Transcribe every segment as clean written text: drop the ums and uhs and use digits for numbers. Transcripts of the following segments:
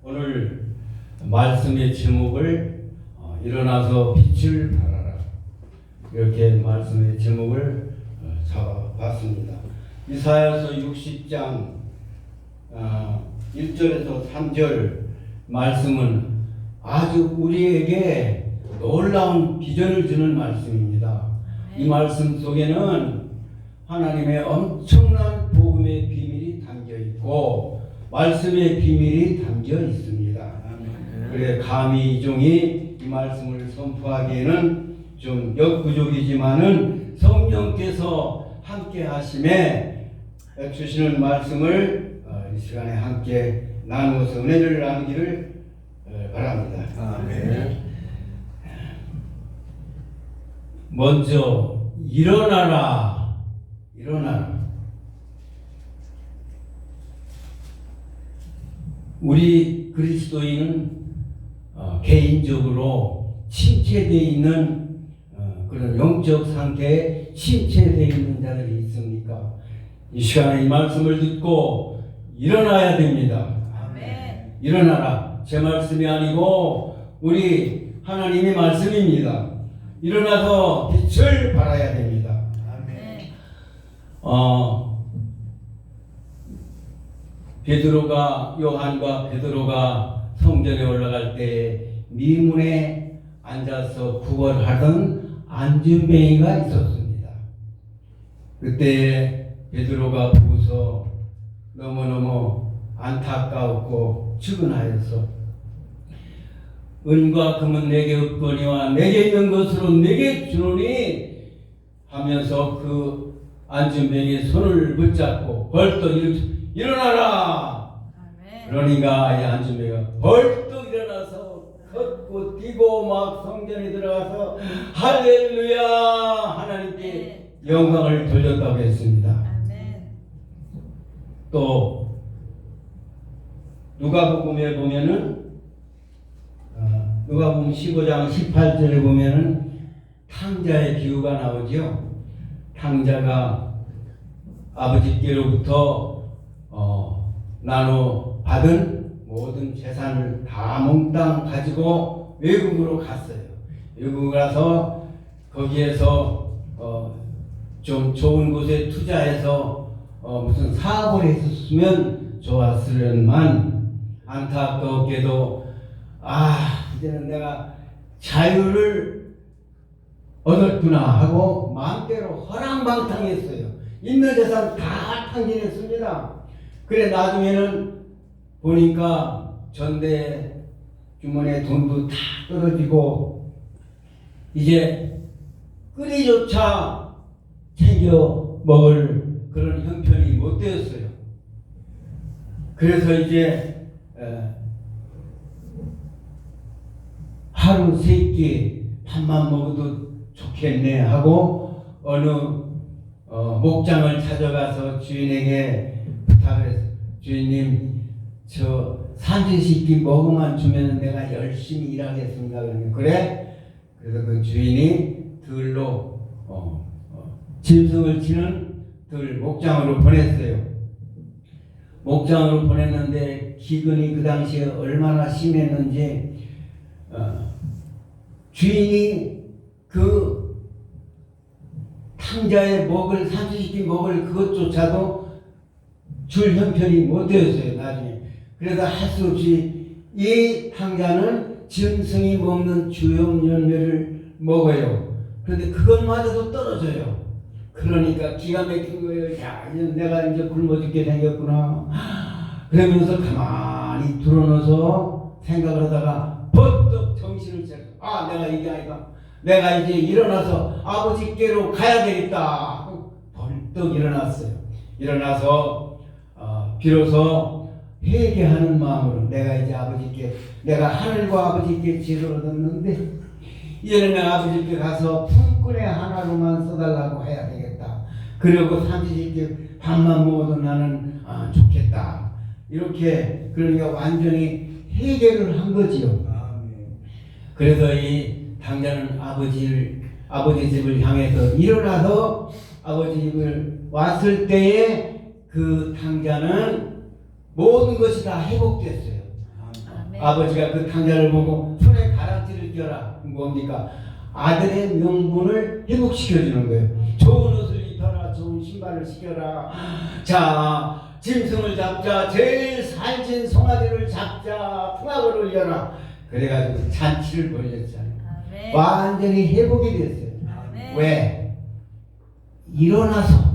오늘 말씀의 제목을 일어나서 빛을 발하라, 이렇게 말씀의 제목을 잡아봤습니다. 이사야서 60장 1절에서 3절 말씀은 아주 우리에게 놀라운 비전을 주는 말씀입니다. 이 말씀 속에는 하나님의 엄청난 복음의 비밀이 담겨 있고 말씀의 비밀이 담겨 있습니다. 그래 감히 이 종이 이 말씀을 선포하기에는 좀 역부족이지만은 성령께서 함께 하심에 주시는 말씀을 이 시간에 함께 나누어서 은혜를 나누기를 바랍니다. 아멘. 먼저 일어나라, 일어나라. 우리 그리스도인은 개인적으로 침체되어 있는 그런 영적 상태에 침체되어 있는 자들이 있습니까? 이 시간에 이 말씀을 듣고 일어나야 됩니다. 아멘. 일어나라. 제 말씀이 아니고 우리 하나님의 말씀입니다. 일어나서 빛을 발하야 됩니다. 아멘. 요한과 베드로가 성전에 올라갈 때 미문에 앉아서 구걸하던 안진뱅이가 있었습니다. 그때 베드로가 보고서 너무너무 안타까웠고 측은하여서 은과 금은 내게 없거니와 내게 있는 것으로 내게 주노니 하면서 그 안진뱅이의 손을 붙잡고 벌떡 일어나라. 아멘. 그러니까 이 안진뱅이가 벌떡 일어나서 걷고 뛰고 막 성전에 들어가서 할렐루야 하나님께 영광을 돌렸다고 했습니다. 아멘. 또 누가복음에 보면은 누가복음 15장 18절에 보면은 탕자의 비유가 나오죠. 탕자가 아버지께로부터 나눠 받은 모든 재산을 다 몽땅 가지고 외국으로 갔어요. 외국 가서 거기에서 좀 좋은 곳에 투자해서 무슨 사업을 했었으면 좋았으련만 안타깝게도 이제는 내가 자유를 얻었구나 하고 마음대로 허랑방탕했어요. 있는 재산 다 탕진했습니다. 그래 나중에는 보니까 전대 주머니에 돈도 다 떨어지고 이제 끓이조차 챙겨 먹을 그런 형편이 못 되었어요. 그래서 이제 하루 3끼 밥만 먹어도 좋겠네 하고 어느 목장을 찾아가서 주인에게 부탁을 했어요. 주인님, 저 삼시세끼 먹어만 주면 내가 열심히 일하겠습니다. 그래? 그래서 그 주인이 들로 짐승을 치는 들 목장으로 보냈어요. 목장으로 보냈는데 기근이 그 당시에 얼마나 심했는지 주인이 그 탕자의 먹을 삼시세끼 먹을 그것조차도 줄 형편이 못 되었어요. 나중에 그래서 할 수 없이 이 탕자는 짐승이 먹는 주염열매를 먹어요. 그런데 그것마저도 떨어져요. 그러니까 기가 막힌 거예요. 야, 내가 이제 굶어 죽게 생겼구나. 그러면서 가만히 둘러넣어서 생각을 하다가 벌떡 정신을 차려. 내가 이게 아니다. 내가 이제 일어나서 아버지께로 가야 되겠다. 벌떡 일어났어요. 일어나서 비로소 회개하는 마음으로 내가 이제 아버지께, 내가 하늘과 아버지께 지혜를 얻었는데 이제는 내가 아버지께 가서 품꾼의 하나로만 써달라고 해야 되겠다. 그리고 삼시세끼 밥만 먹어도 나는 좋겠다. 이렇게 그러니까 완전히 회개를 한 거지요. 그래서 이 당자는 아버지 집을 향해서 일어나서 아버지 집을 왔을 때에 그 탕자는 모든 것이 다 회복됐어요. 아버지가 그 탕자를 보고 손에 가라지를 껴라. 뭡니까? 아들의 명분을 회복시켜주는 거예요. 좋은 옷을 입혀라. 좋은 신발을 신겨라. 자, 짐승을 잡자. 제일 살찐 송아지를 잡자. 풍악을 올려라. 그래가지고 잔치를 벌였잖아요. 완전히 회복이 됐어요. 왜? 일어나서.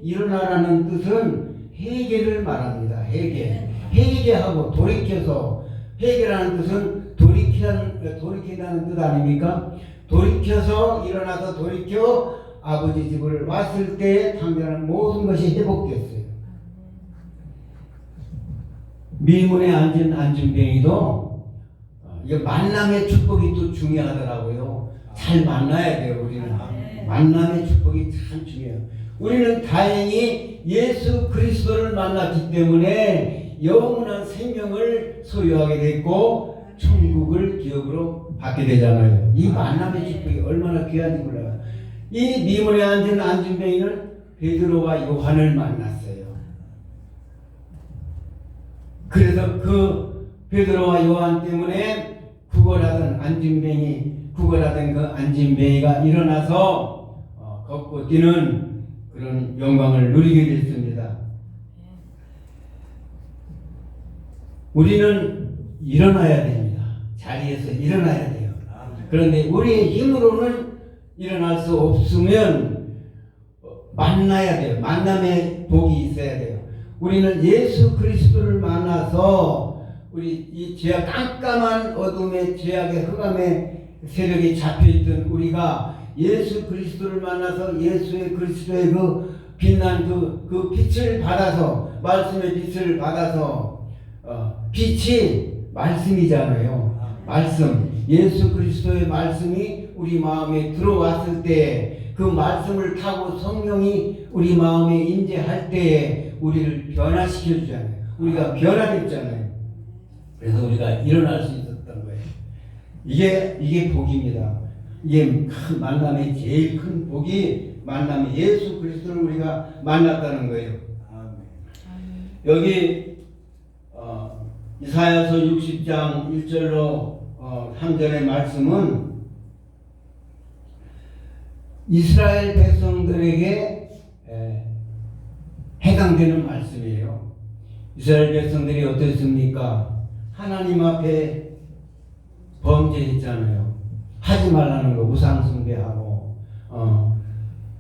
일어나라는 뜻은 회개를 말합니다. 회개하고 돌이켜서. 회개라는 뜻은 돌이킨다는 뜻 아닙니까? 돌이켜서 일어나서 돌이켜 아버지 집을 왔을 때 탕자는 모든 것이 회복됐어요. 미문에 앉은 안진뱅이도 이거 만남의 축복이 또 중요하더라고요. 잘 만나야 돼요. 우리는 만남의 축복이 참 중요해요. 우리는 다행히 예수 그리스도를 만났기 때문에 영원한 생명을 소유하게 됐고 천국을 기업으로 받게 되잖아요. 이 만남의 축복이 얼마나 귀한지 몰라요. 이 미문에 앉은 안진뱅이는 베드로와 요한을 만났어요. 그래서 그 베드로와 요한 때문에 구걸하던 그 안진뱅이가 일어나서 걷고 뛰는 그런 영광을 누리게 됐습니다. 우리는 일어나야 됩니다. 자리에서 일어나야 돼요. 그런데 우리의 힘으로는 일어날 수 없으면 만나야 돼요. 만남의 복이 있어야 돼요. 우리는 예수 그리스도를 만나서 우리 이 죄악 깜깜한 어둠의 죄악의 흑암의 세력이 잡혀있던 우리가 예수 그리스도를 만나서 예수의 그리스도의 그 빛난 그 빛을 받아서 말씀의 빛을 받아서 빛이 말씀이잖아요. 말씀 예수 그리스도의 말씀이 우리 마음에 들어왔을 때 그 말씀을 타고 성령이 우리 마음에 임재할 때에 우리를 변화시켜 주잖아요. 우리가 변화됐잖아요. 그래서 우리가 일어날 수 있었던 거예요. 이게 복입니다. 이게 큰 만남의 제일 큰 복이 만남의 예수 그리스도를 우리가 만났다는 거예요. 여기 이사야서 60장 1절로 3절의 말씀은 이스라엘 백성들에게 해당되는 말씀이에요. 이스라엘 백성들이 어땠습니까? 하나님 앞에 범죄했잖아요. 하지 말라는 거 우상 숭배하고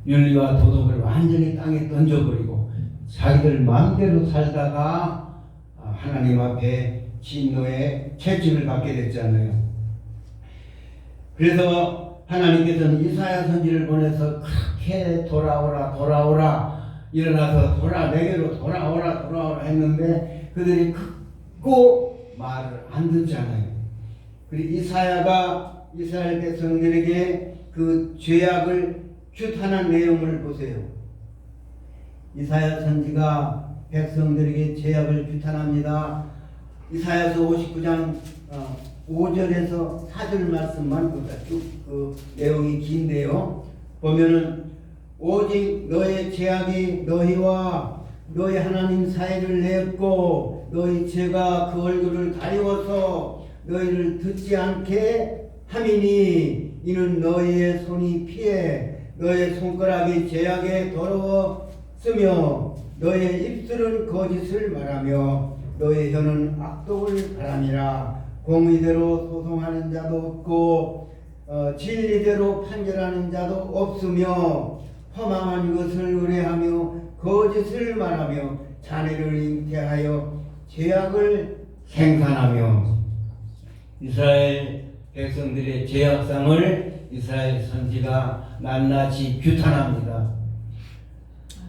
윤리와 도덕을 완전히 땅에 던져버리고 자기들 마음대로 살다가 하나님 앞에 진노의 채찍을 받게 됐잖아요. 그래서 하나님께서는 이사야 선지를 보내서 그렇게 돌아오라 일어나서 내게로 돌아오라 했는데 그들이 듣고 말을 안 듣잖아요. 그리고 이사야가 이스라엘 백성들에게 그 죄악을 규탄한 내용을 보세요. 이사야 선지가 백성들에게 죄악을 규탄합니다. 이사야서 59장 5절에서 4절 말씀만 보자. 그 내용이 긴데요. 보면은 오직 너의 죄악이 너희와 너희 하나님 사이를 냈고 너희 죄가 그 얼굴을 가리워서 너희를 듣지 않게 함이니 이는 너희의 손이 피해 너의 손가락이 죄악에 더러웠으며 너의 입술은 거짓을 말하며 너의 혀는 악독을 바람이라. 공의대로 소송하는 자도 없고 진리대로 판결하는 자도 없으며 허망한 것을 의뢰하며 거짓을 말하며 자네를 잉태하여 죄악을 생산하며. 이스라엘 백성들의 죄악상을 이스라엘 선지가 낱낱이 규탄합니다.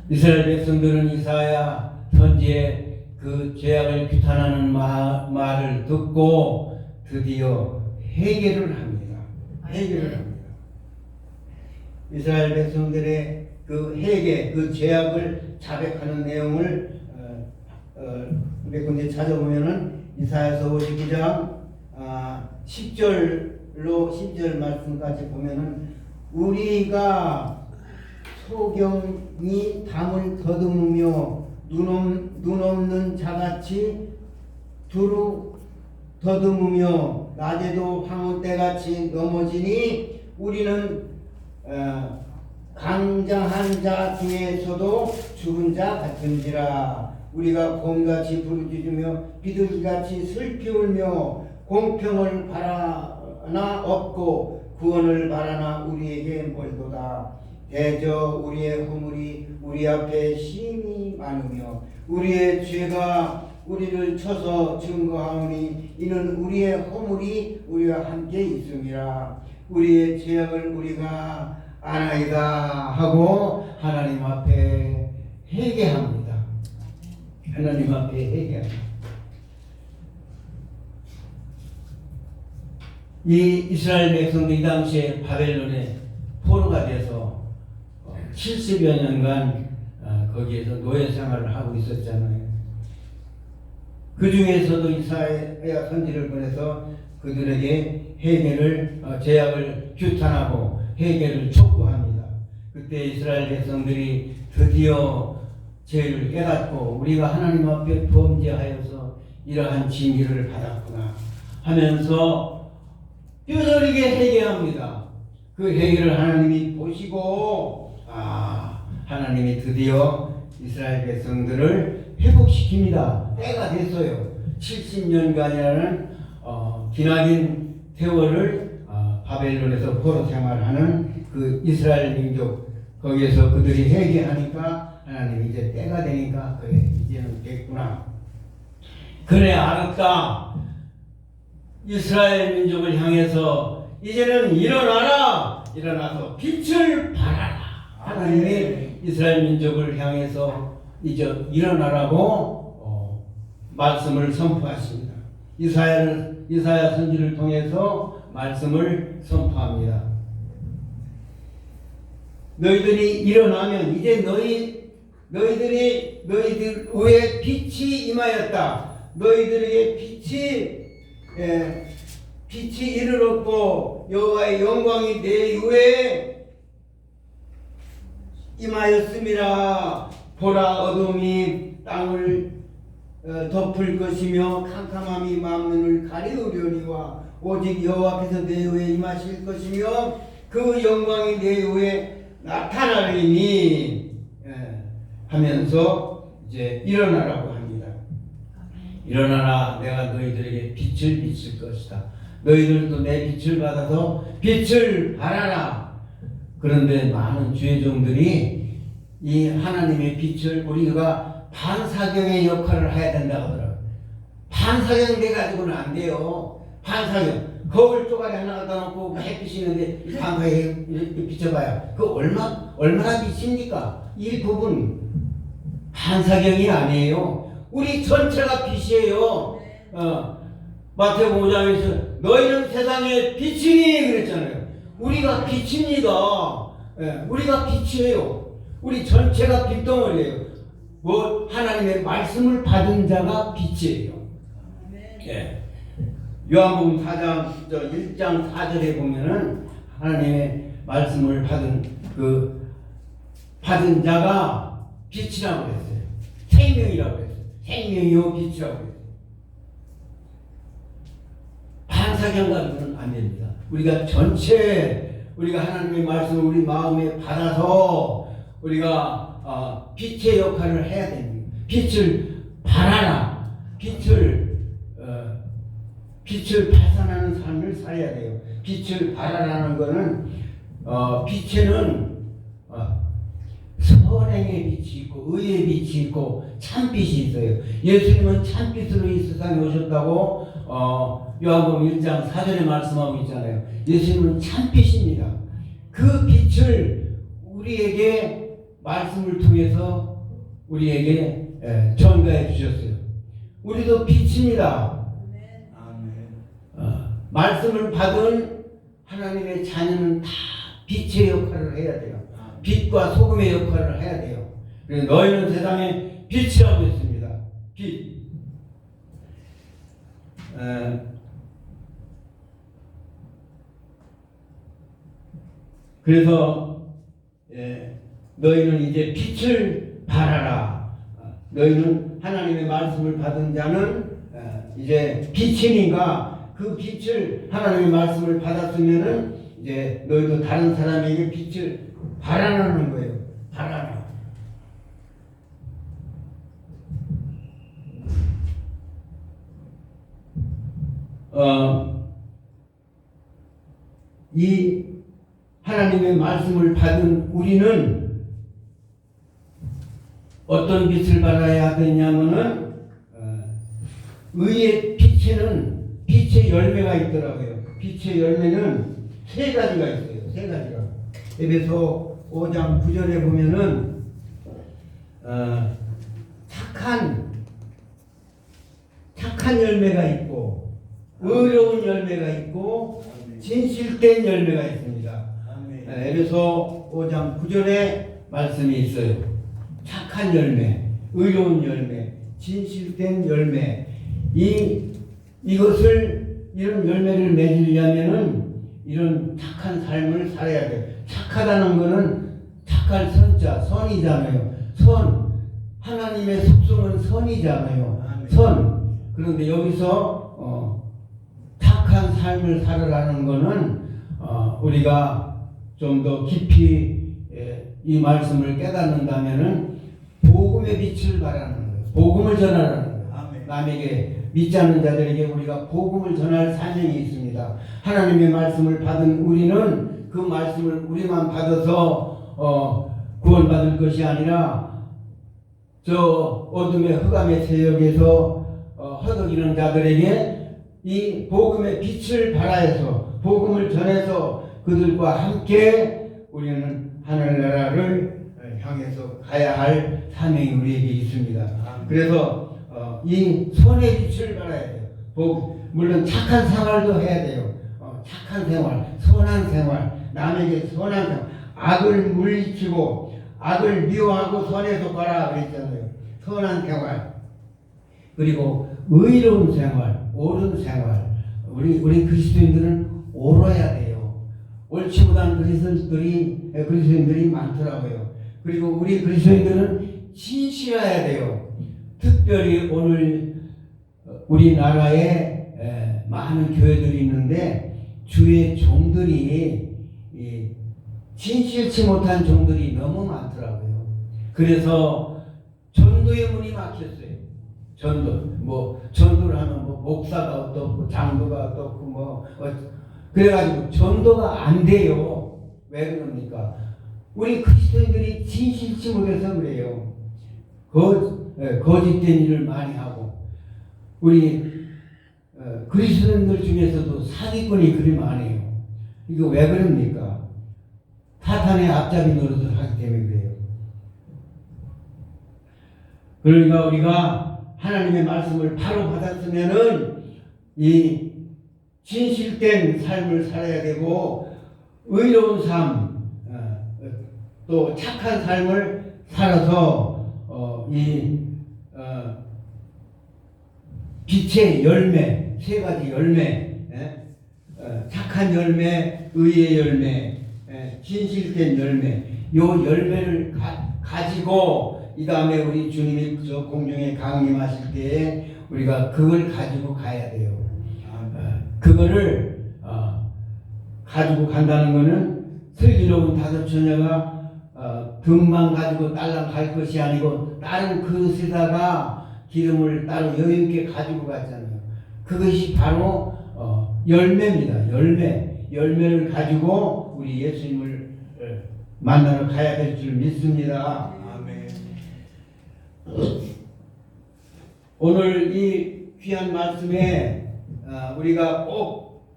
이스라엘 백성들은 이사야 선지의 그 죄악을 규탄하는 말을 듣고 드디어 회개를 합니다. 이스라엘 백성들의 그 회개, 그 죄악을 자백하는 내용을 몇 군데 찾아보면은 이사야서 59장 10절 말씀까지 보면은 우리가 소경이 담을 더듬으며 눈 없는 자같이 두루 더듬으며 낮에도 황혼때같이 넘어지니 우리는 강장한 자 중에서도 죽은 자 같은지라. 우리가 곰같이 부르짖으며 비둘기같이 슬피 울며 공평을 바라나 없고 구원을 바라나 우리에게 멀도다. 대저 우리의 허물이 우리 앞에 심히 많으며 우리의 죄가 우리를 쳐서 증거하오니 이는 우리의 허물이 우리와 함께 있음이라. 우리의 죄악을 우리가 아나이다 하고 하나님 앞에 회개합니다. 하나님 앞에 회개합니다. 이 이스라엘 백성들이 이 당시에 바벨론에 포로가 돼서 70여 년간 거기에서 노예 생활을 하고 있었잖아요. 그 중에서도 이사야 선지를 보내서 그들에게 회개를 죄악을 규탄하고 회개를 촉구합니다. 그때 이스라엘 백성들이 드디어 죄를 깨닫고 우리가 하나님 앞에 범죄하여서 이러한 징계를 받았구나 하면서 뼈저리게 회개합니다. 그 회개를 하나님이 보시고 하나님이 드디어 이스라엘 백성들을 회복시킵니다. 때가 됐어요. 70년간이라는 기나긴 세월을 바벨론에서 포로 생활하는 그 이스라엘 민족 거기에서 그들이 회개하니까 하나님이 이제 때가 되니까 그래 이제는 됐구나. 그래 알았다. 이스라엘 민족을 향해서 이제는 일어나라. 일어나서 빛을 발하라. 하나님이 이스라엘 민족을 향해서 이제 일어나라고 말씀을 선포하십니다. 이사야 선지를 통해서 말씀을 선포합니다. 너희들이 일어나면 이제 너희들 위에 빛이 임하였다. 너희들에게 빛이 이르렀고 여호와의 영광이 내 위에 임하였음이라. 보라 어둠이 땅을 덮을 것이며 캄캄함이 만민을 가리우려니와 오직 여호와께서 내 위에 임하실 것이며 그 영광이 내 위에 나타나리니 하면서 이제 일어나라고 합니다. 일어나라. 내가 너희들에게 빛을 비칠 것이다. 너희들도 내 빛을 받아서 빛을 발하라. 그런데 많은 주의종들이 이 하나님의 빛을 우리가 반사경의 역할을 해야 된다고 하더라고요. 반사경 돼가지고는 안 돼요. 반사경. 거울 쪼가리 하나 갖다 놓고 햇빛이 있는데 이 반사경에 비춰봐요. 그 얼마나 비칩니까? 이 부분 반사경이 아니에요. 우리 전체가 빛이에요. 마태복음 5장에서 너희는 세상의 빛이니 그랬잖아요. 우리가 빛입니다. 우리가 빛이에요. 우리 전체가 빛덩어리예요. 하나님의 말씀을 받은 자가 빛이에요. 요한복음 4장 1장 4절에 보면은 하나님의 말씀을 받은 자가 빛이라고 그랬어요. 생명이라고 그랬어요. 생명이요 빛이라고 그랬어요. 반사경 가지고는 안 됩니다. 우리가 하나님의 말씀을 우리 마음에 받아서 우리가 빛의 역할을 해야 됩니다. 빛을 발하라. 빛을 발산하는 삶을 살아야 돼요. 빛을 발하라는 것은 빛에는 선행의 빛이 있고 의의 빛이 있고 참빛이 있어요. 예수님은 참빛으로 이 세상에 오셨다고 요한복음 1장 4절에 말씀하고 있잖아요. 예수님은 참빛입니다. 그 빛을 우리에게 말씀을 통해서 우리에게 전가해 주셨어요. 우리도 빛입니다. 말씀을 받은 하나님의 자녀는 다 빛의 역할을 해야 돼요. 빛과 소금의 역할을 해야 돼요. 그래서 너희는 세상에 빛이라고 했습니다. 빛. 그래서 너희는 이제 빛을 발하라. 너희는 하나님의 말씀을 받은 자는 이제 빛이니까 그 빛을 하나님의 말씀을 받았으면은 이제 너희도 다른 사람에게 빛을 발하는 거예요. 발하라. 이 하나님의 말씀을 받은 우리는 어떤 빛을 발하여야 되냐면은 의의 빛에는 빛의 열매가 있더라고요. 빛의 열매는 세 가지가 있어요. 세 가지가. 에베소 5장 9절에 보면은 착한 열매가 있고 의로운 열매가 있고 진실된 열매가 있습니다. 에베소 5장 9절에 말씀이 있어요. 착한 열매, 의로운 열매, 진실된 열매. 이것을 이런 열매를 맺으려면은 이런 착한 삶을 살아야 돼요. 착하다는 것은 착할 선자, 선이잖아요. 선, 하나님의 속성은 선이잖아요. 선. 그런데 여기서 착한 삶을 살아라는 것은 우리가 좀 더 깊이 이 말씀을 깨닫는다면은 복음의 빛을 발하는 거예요. 복음을 전하라는 거예요. 남에게 믿지 않는 자들에게 우리가 복음을 전할 사명이 있습니다. 하나님의 말씀을 받은 우리는 그 말씀을 우리만 받아서 구원받을 것이 아니라 저 어둠의 흑암의 세력에서 허덕이는 자들에게 이 복음의 빛을 발하여서 복음을 전해서 그들과 함께 우리는 하늘나라를 향해서 가야 할 사명이 우리에게 있습니다. 그래서 이 선의 빛을 발해야 돼요. 물론 착한 생활도 해야 돼요. 착한 생활, 선한 생활, 남에게 선한 생활, 악을 물리치고 악을 미워하고 선에 속하라 그랬잖아요. 선한 생활, 그리고 의로운 생활, 옳은 생활. 우리 그리스도인들은 옳아야 돼요. 옳지 못한 그리스도인들이 많더라고요. 그리고 우리 그리스도인들은 진실해야 돼요. 특별히 오늘 우리나라에 많은 교회들이 있는데 주의 종들이 진실치 못한 종들이 너무 많더라고요. 그래서 전도의 문이 막혔어요. 전도를 하면 목사가 어떻고 장로가 어떻고 그래가지고 전도가 안 돼요. 왜 그럽니까? 우리 그리스도인들이 진실치 못해서 그래요. 거짓된 일을 많이 하고 우리 그리스도인들 중에서도 사기꾼이 그리 많아요. 이거 왜 그럽니까? 사탄의 앞잡이 노릇을 하기 때문에 그래요. 그러니까 우리가 하나님의 말씀을 바로 받았으면은 이 진실된 삶을 살아야 되고 의로운 삶, 또 착한 삶을 살아서 빛의 열매, 세 가지 열매, 착한 열매, 의의 열매, 진실된 열매, 요 열매를 가지고 이 다음에 우리 주님이 저 공중에 강림하실 때에 우리가 그걸 가지고 가야 돼요. 그거를 가지고 간다는 것은 슬기로운 다섯 처녀가 등만 가지고 딸랑 갈 것이 아니고 다른 그릇에다가 기름을 따로 여유 있게 가지고 갔잖아요. 그것이 바로 열매입니다. 열매를 가지고 우리 예수님을 만나러 가야 될 줄 믿습니다. 아멘. 오늘 이 귀한 말씀에 우리가 꼭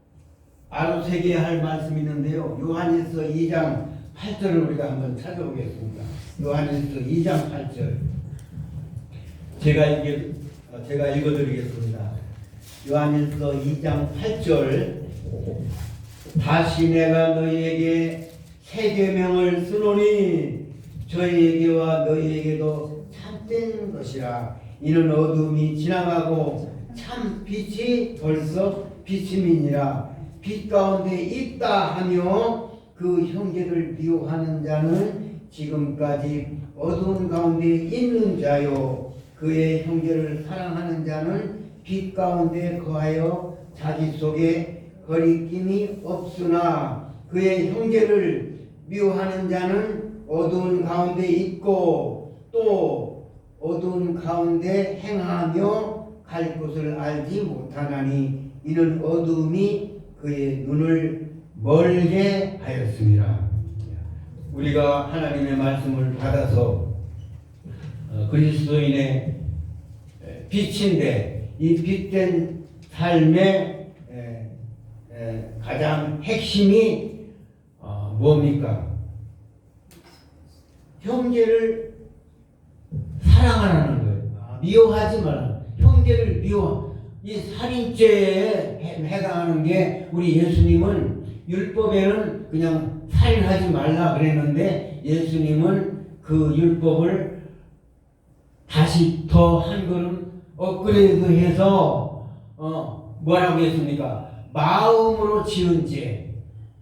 알아새겨야 할 말씀이 있는데요. 요한일서 2장 8절을 우리가 한번 찾아보겠습니다. 요한일서 2장 8절. 제가 읽어드리겠습니다. 요한일서 2장 8절. 다시 내가 너희에게 새 계명을 쓰노니 저희에게와 너희에게도 참된 것이라. 이는 어둠이 지나가고 참 빛이 벌써 비침이니라. 빛 가운데 있다 하며 그 형제를 미워하는 자는 지금까지 어두운 가운데 있는 자요, 그의 형제를 사랑하는 자는 빛 가운데 거하여 자기 속에 거리낌이 없으나 그의 형제를 미워하는 자는 어두운 가운데 있고 또 어두운 가운데 행하며 갈 곳을 알지 못하나니 이는 어두움이 그의 눈을 멀게 하였습니다. 우리가 하나님의 말씀을 받아서 그리스도인의 빛인데 이 빛된 삶의 가장 핵심이 뭡니까? 형제를 사랑하라는 거예요. 미워하지 말라. 형제를 미워. 이 살인죄에 해당하는 게 우리 예수님은 율법에는 그냥 살인하지 말라 그랬는데 예수님은 그 율법을 다시 더 한 걸음 업그레이드해서 뭐라고 했습니까? 마음으로 지은 죄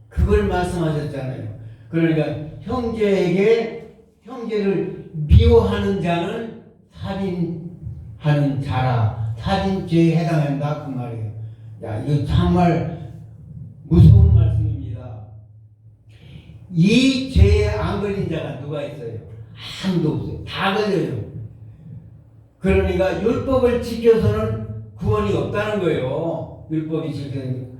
그걸 말씀하셨잖아요. 그러니까 형제를 미워하는 자는 살인하는 자라 살인죄에 해당한다 그 말이에요. 야 이거 정말 무서운 말씀입니다. 이 죄에 안 걸린 자가 누가 있어요? 아무도 없어요. 다 걸려요. 그러니까 율법을 지켜서는 구원이 없다는 거예요. 율법이 지켜서는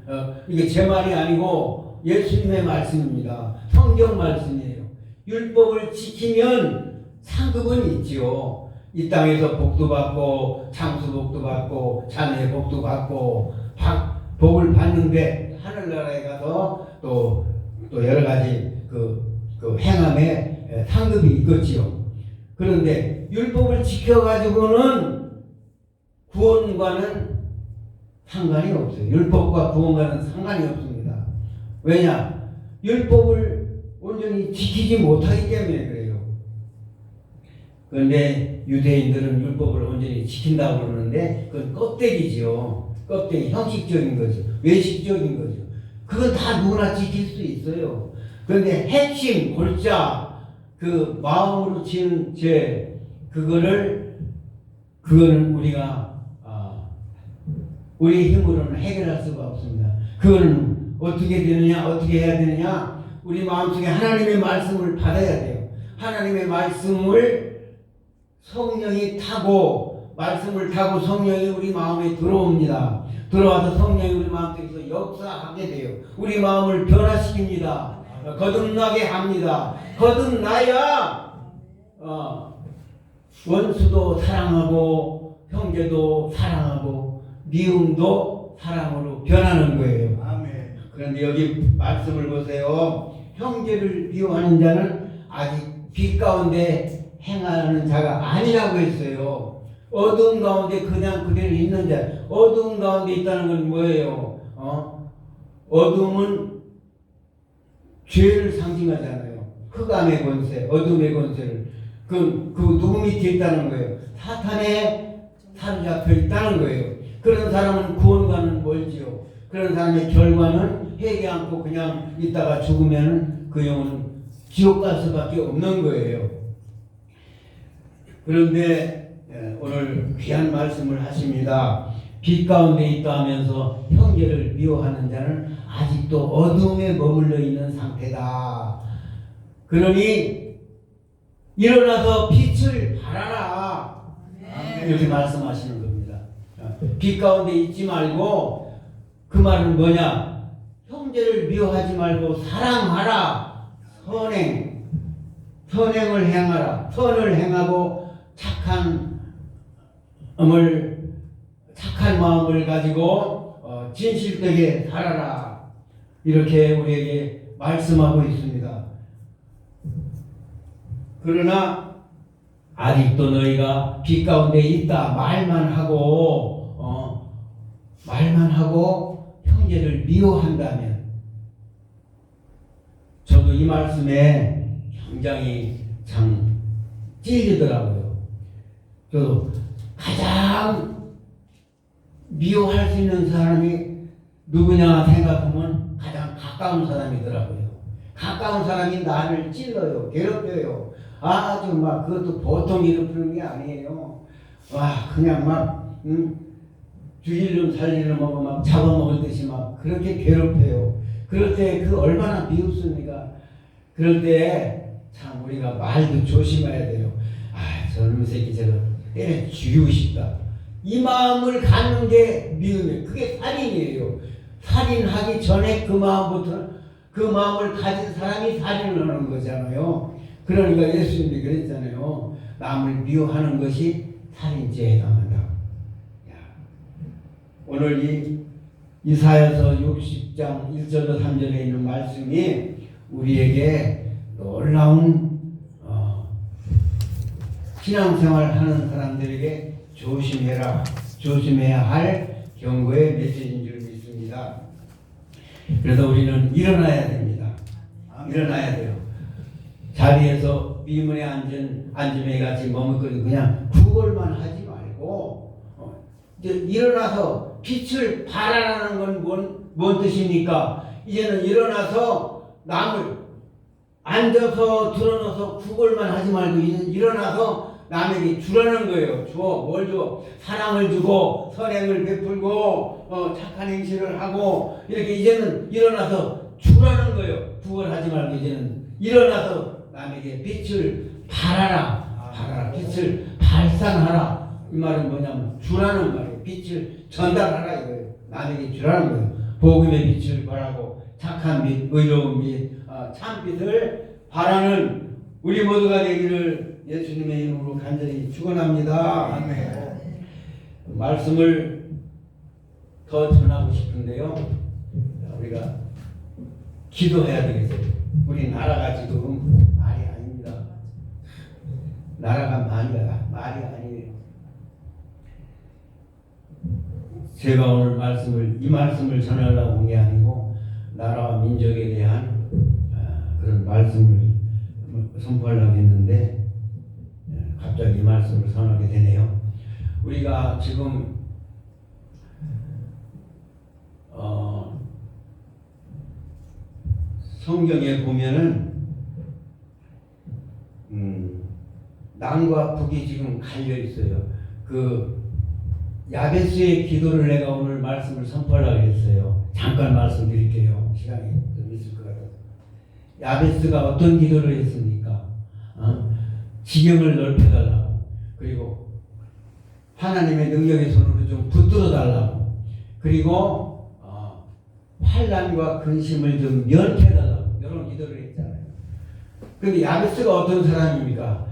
이게 제 말이 아니고 예수님의 말씀입니다. 성경 말씀이에요. 율법을 지키면 상급은 있지요. 이 땅에서 복도 받고 장수 복도 받고 자녀의 복도 받고 복을 받는데 하늘나라에 가서 또 여러 가지 그 행함에 상급이 있겠지요. 그런데 율법을 지켜가지고는 구원과는 상관이 없어요. 율법과 구원과는 상관이 없습니다. 왜냐? 율법을 온전히 지키지 못하기 때문에 그래요. 그런데 유대인들은 율법을 온전히 지킨다고 그러는데 그건 껍데기지요. 껍데기, 형식적인 거죠. 외식적인 거죠. 그건 다 누구나 지킬 수 있어요. 그런데 핵심, 골자, 그 마음으로 지은 죄, 그거는 우리가 우리의 힘으로는 해결할 수가 없습니다. 그거는 어떻게 되느냐, 어떻게 해야 되느냐? 우리 마음속에 하나님의 말씀을 받아야 돼요. 하나님의 말씀을 성령이 타고, 말씀을 타고 성령이 우리 마음에 들어옵니다. 들어와서 성령이 우리 마음속에서 역사하게 돼요. 우리 마음을 변화시킵니다. 거듭나게 합니다. 거듭나야 원수도 사랑하고 형제도 사랑하고 미움도 사랑으로 변하는 거예요. 아멘. 그런데 여기 말씀을 보세요. 형제를 미워하는 자는 아직 빛 가운데 행하는 자가 아니라고 했어요. 어두운 가운데 그냥 그대로 있는 자. 어두운 가운데 있다는 건 뭐예요? 어둠은 죄를 상징하잖아요. 흑암의 권세, 어둠의 권세를. 그 누구 밑에 있다는 거예요. 사탄에 사로잡혀 있다는 거예요. 그런 사람은 구원과는 멀지요. 그런 사람의 결과는 회개 않고 그냥 있다가 죽으면 그 영혼은 지옥 갈 수밖에 없는 거예요. 그런데 오늘 귀한 말씀을 하십니다. 빛 가운데 있다 하면서 형제를 미워하는 자는 아직도 어둠에 머물러 있는 상태다. 그러니 일어나서 빛을 발하라. 이렇게 말씀하시는 겁니다. 빛 가운데 있지 말고 그 말은 뭐냐? 형제를 미워하지 말고 사랑하라. 선행을 행하라. 선을 행하고 착한 마음을 가지고 진실되게 살아라. 이렇게 우리에게 말씀하고 있습니다. 그러나 아직도 너희가 빛 가운데 있다 말만 하고 형제를 미워한다면, 저도 이 말씀에 굉장히 참 찔리더라고요. 저도 가장 미워할 수 있는 사람이 누구냐 생각하면 가장 가까운 사람이더라고요. 가까운 사람이 나를 찔러요, 괴롭혀요. 아주 그것도 보통 괴롭히는 게 아니에요. 와, 그냥 죽일 놈 살리는 놈하고 막 잡아먹을 듯이 막 그렇게 괴롭혀요. 그럴 때 그 얼마나 미흡습니까? 그럴 때 참 우리가 말도 조심해야 돼요. 아, 저놈 새끼 저거 때려 죽이고 싶다. 이 마음을 갖는 게 미움이에요. 그게 살인이에요. 살인하기 전에 그 마음부터 그 마음을 가진 사람이 살인을 하는 거잖아요. 그러니까 예수님이 그랬잖아요. 남을 미워하는 것이 살인죄에 해당한다. 야, 오늘 이 이사야서 60장 1절로 3절에 있는 말씀이 우리에게 놀라운 신앙생활 하는 사람들에게 조심해야 할 경고의 메시지인 줄 믿습니다. 그래서 우리는 일어나야 됩니다. 일어나야 돼요. 자리에서 미문에 앉음에 같이 머뭇거리고 그냥 구걸만 하지 말고 이제 일어나서 빛을 발하라는 건 뭔 뜻입니까? 이제는 일어나서 남을 앉아서 드러나서 구걸만 하지 말고 일어나서 남에게 주라는 거예요. 뭘 줘? 사랑을 주고 선행을 베풀고 착한 행실을 하고 이렇게 이제는 일어나서 주라는 거예요. 구걸하지 말고 이제는 일어나서 남에게 빛을 발하라. 빛을 발산하라. 이 말은 뭐냐면 주라는 말이에요. 빛을 전달하라 이거예요. 남에게 주라는 거예요. 복음의 빛을 발하고 착한 빛, 의로운 빛, 참빛을 바라는 우리 모두가 되기를 예수님의 이름으로 간절히 축원합니다. 아멘. 말씀을 더 전하고 싶은데요. 우리가 기도해야 되겠어요. 우리 나라가 지금 말이 아닙니다. 나라가 말이 아니에요. 제가 오늘 이 말씀을 전하려고 온 게 아니고 나라와 민족에 대한 그런 말씀을 선포하려고 했는데 갑자기 이 말씀을 선하게 되네요. 우리가 지금 성경에 보면은 남과 북이 지금 갈려 있어요. 그 야베스의 기도를 내가 오늘 말씀을 선포하려고 했어요. 잠깐 말씀드릴게요. 시간이 좀 있을 것 같아서. 야베스가 어떤 기도를 했습니까? 지경을 넓혀달라고, 그리고 하나님의 능력의 손으로 좀 붙들어 달라고, 그리고 환난과 근심을 좀 면케해달라고 이런 기도를 했잖아요. 그런데 야베스가 어떤 사람입니까?